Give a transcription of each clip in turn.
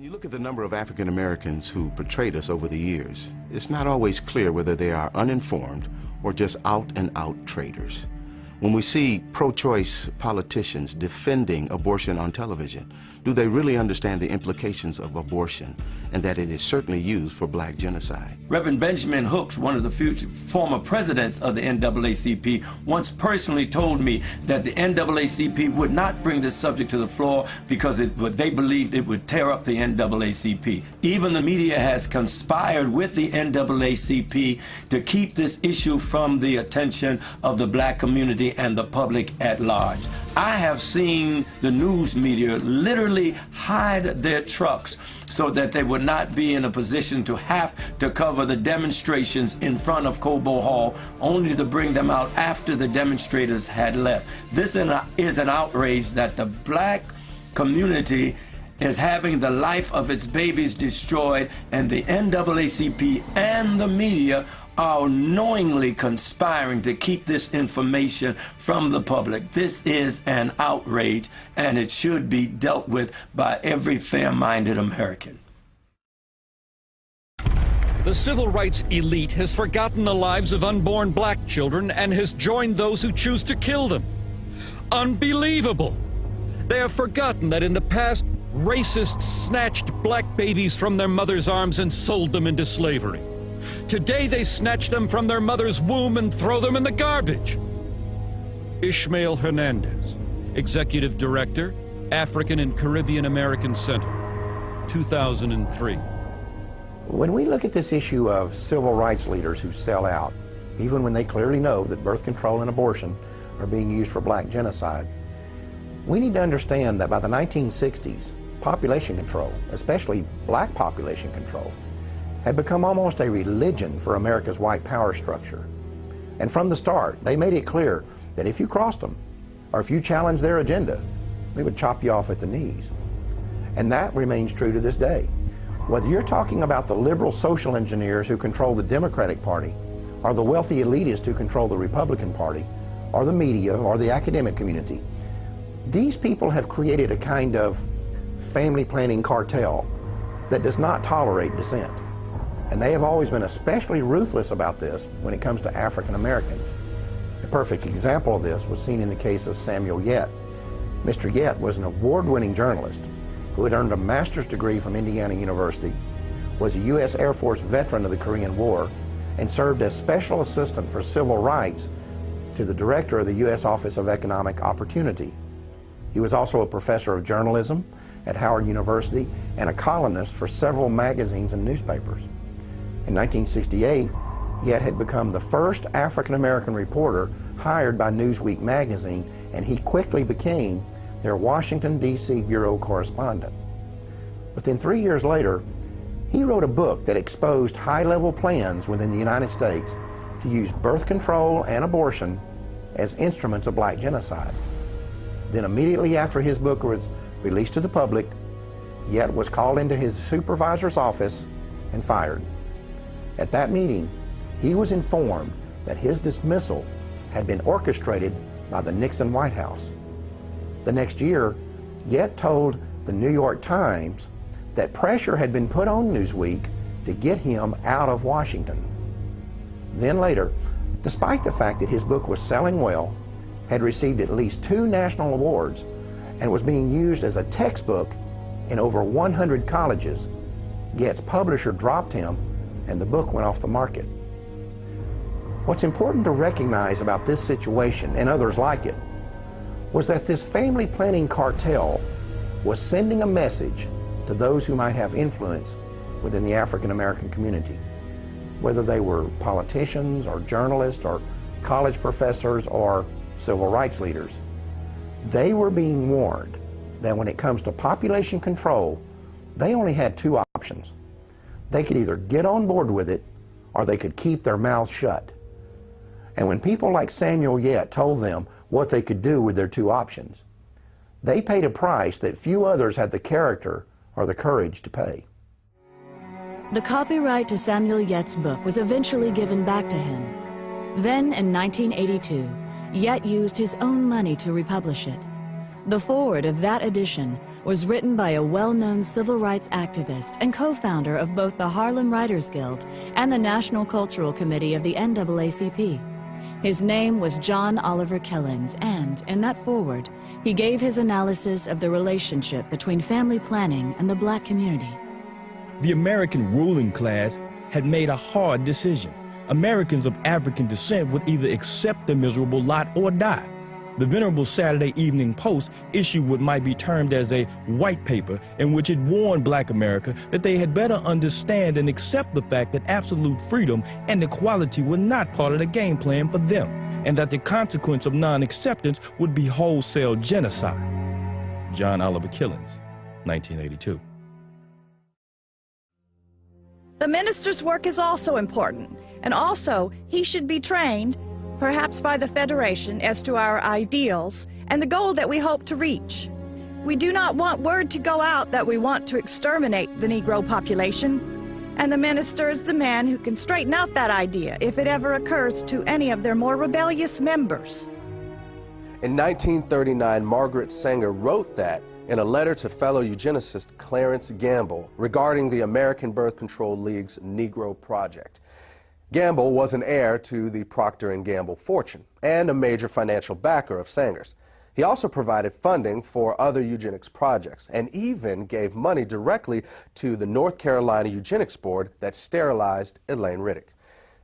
When you look at the number of African Americans who portrayed us over the years, it's not always clear whether they are uninformed or just out-and-out traitors. When we see pro-choice politicians defending abortion on television, do they really understand the implications of abortion and that it is certainly used for black genocide? Reverend Benjamin Hooks, one of the former presidents of the NAACP, once personally told me that the NAACP would not bring this subject to the floor because they believed it would tear up the NAACP. Even the media has conspired with the NAACP to keep this issue from the attention of the black community and the public at large. I have seen the news media literally hide their trucks so that they would not be in a position to have to cover the demonstrations in front of Cobo Hall, only to bring them out after the demonstrators had left. This is an outrage that the black community is having the life of its babies destroyed, and the NAACP and the media are knowingly conspiring to keep this information from the public. This is an outrage, and it should be dealt with by every fair-minded American. The civil rights elite has forgotten the lives of unborn black children and has joined those who choose to kill them. Unbelievable! They have forgotten that in the past, racists snatched black babies from their mothers' arms and sold them into slavery. Today they snatch them from their mother's womb and throw them in the garbage. Ishmael Hernandez, Executive Director, African and Caribbean American Center, 2003. When we look at this issue of civil rights leaders who sell out, even when they clearly know that birth control and abortion are being used for black genocide, we need to understand that by the 1960s, population control, especially black population control, had become almost a religion for America's white power structure. And from the start, they made it clear that if you crossed them, or if you challenged their agenda, they would chop you off at the knees. And that remains true to this day. Whether you're talking about the liberal social engineers who control the Democratic Party, or the wealthy elitists who control the Republican Party, or the media, or the academic community, these people have created a kind of family planning cartel that does not tolerate dissent. And they have always been especially ruthless about this when it comes to African Americans. A perfect example of this was seen in the case of Samuel Yet. Mr. Yet was an award-winning journalist who had earned a master's degree from Indiana University, was a U.S. Air Force veteran of the Korean War, and served as special assistant for civil rights to the director of the U.S. Office of Economic Opportunity. He was also a professor of journalism at Howard University and a columnist for several magazines and newspapers. In 1968, Yet had become the first African-American reporter hired by Newsweek magazine, and he quickly became their Washington, D.C. bureau correspondent. But then 3 years later, he wrote a book that exposed high-level plans within the United States to use birth control and abortion as instruments of black genocide. Then immediately after his book was released to the public, Yet was called into his supervisor's office and fired. At that meeting, he was informed that his dismissal had been orchestrated by the Nixon White House. The next year, Yet told the New York Times that pressure had been put on Newsweek to get him out of Washington. Then later, despite the fact that his book was selling well, had received at least 2 national awards, and was being used as a textbook in over 100 colleges, Yet's publisher dropped him and the book went off the market. What's important to recognize about this situation and others like it was that this family planning cartel was sending a message to those who might have influence within the African American community, whether they were politicians or journalists or college professors or civil rights leaders. They were being warned that when it comes to population control, they only had 2 options. They could either get on board with it or they could keep their mouths shut. And when people like Samuel Yet told them what they could do with their 2 options, they paid a price that few others had the character or the courage to pay. The copyright to Samuel Yet's book was eventually given back to him. Then in 1982, Yet used his own money to republish it. The foreword of that edition was written by a well-known civil rights activist and co-founder of both the Harlem Writers Guild and the National Cultural Committee of the NAACP. His name was John Oliver Killens, and in that foreword, he gave his analysis of the relationship between family planning and the black community. The American ruling class had made a hard decision. Americans of African descent would either accept the miserable lot or die. The venerable Saturday Evening Post issued what might be termed as a white paper, in which it warned black America that they had better understand and accept the fact that absolute freedom and equality were not part of the game plan for them, and that the consequence of non-acceptance would be wholesale genocide. John Oliver Killens, 1982. The minister's work is also important, and also he should be trained, perhaps by the Federation, as to our ideals and the goal that we hope to reach. We do not want word to go out that we want to exterminate the Negro population, and the minister is the man who can straighten out that idea if it ever occurs to any of their more rebellious members. In 1939, Margaret Sanger wrote that in a letter to fellow eugenicist Clarence Gamble regarding the American Birth Control League's Negro Project. Gamble was an heir to the Procter & Gamble fortune and a major financial backer of Sanger's. He also provided funding for other eugenics projects and even gave money directly to the North Carolina Eugenics Board that sterilized Elaine Riddick.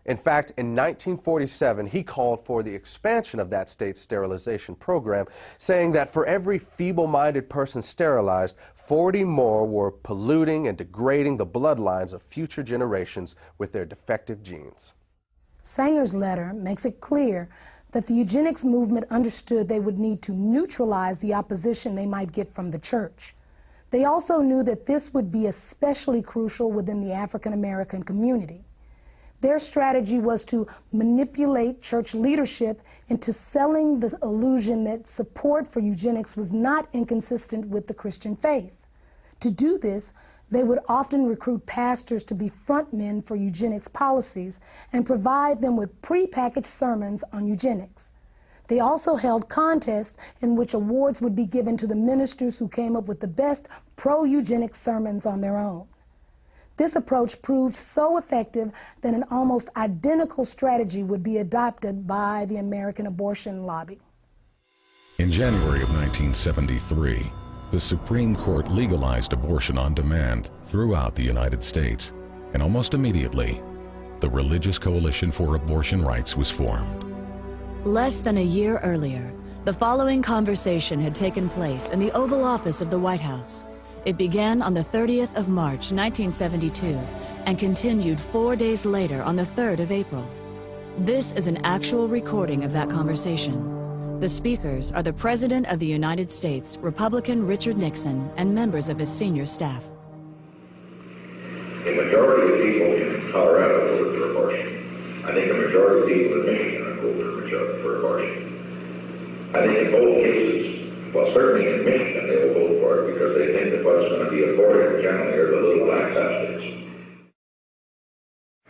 In fact, in 1947, he called for the expansion of that state's sterilization program, saying that for every feeble-minded person sterilized, 40 more were polluting and degrading the bloodlines of future generations with their defective genes. Sanger's letter makes it clear that the eugenics movement understood they would need to neutralize the opposition they might get from the church. They also knew that this would be especially crucial within the African American community. Their strategy was to manipulate church leadership into selling the illusion that support for eugenics was not inconsistent with the Christian faith. To do this, they would often recruit pastors to be frontmen for eugenics policies and provide them with prepackaged sermons on eugenics. They also held contests in which awards would be given to the ministers who came up with the best pro-eugenics sermons on their own. This approach proved so effective that an almost identical strategy would be adopted by the American abortion lobby. In January of 1973, the Supreme Court legalized abortion on demand throughout the United States, and almost immediately, the Religious Coalition for Abortion Rights was formed. Less than a year earlier, the following conversation had taken place in the Oval Office of the White House. It began on the 30th of March, 1972, and continued 4 days later on the 3rd of April. This is an actual recording of that conversation. The speakers are the President of the United States, Republican Richard Nixon, and members of his senior staff. A majority of people in Colorado voted for abortion. I think a majority of people in Michigan voted for abortion. I think in both cases, well, certainly in Michigan, they will vote for it because they think that what's going to be aborted generally are the little black substance.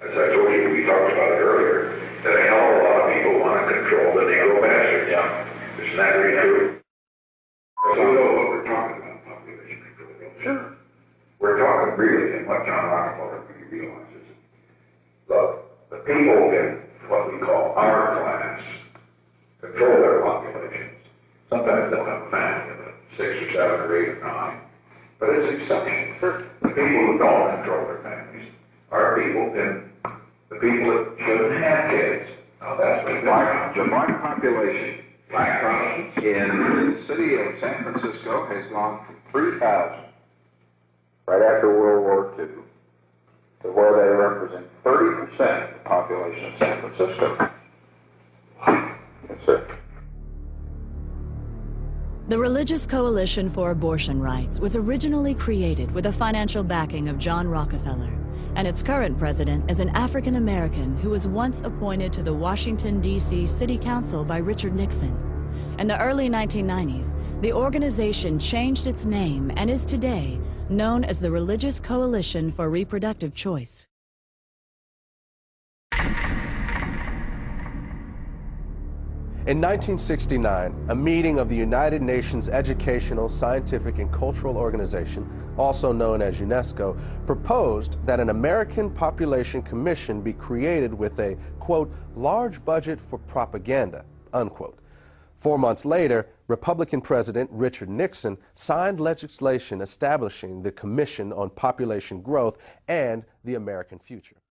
As I told you, we talked about it earlier, that a hell of a lot of people want to control the Negro bastard. Yeah. Isn't that really true? So we know what we're talking about, population control. Sure. We're talking really, and what John Rockefeller realizes. Look, the people in what we call our class control their populations. Sometimes they'll have a family of 6 or 7 or 8 or 9, but it's exceptional. The people who don't control their families are people the people that shouldn't have kids. Now that's what the black population in the city of San Francisco has gone from 3,000 right after World War II to where they represent 30% of the population of San Francisco. Yes, sir. The Religious Coalition for Abortion Rights was originally created with the financial backing of John Rockefeller, and its current president is an African American who was once appointed to the Washington, D.C. City Council by Richard Nixon. In the early 1990s, the organization changed its name and is today known as the Religious Coalition for Reproductive Choice. In 1969, a meeting of the United Nations Educational, Scientific, and Cultural Organization, also known as UNESCO, proposed that an American Population Commission be created with a, quote, large budget for propaganda, unquote. 4 months later, Republican President Richard Nixon signed legislation establishing the Commission on Population Growth and the American Future.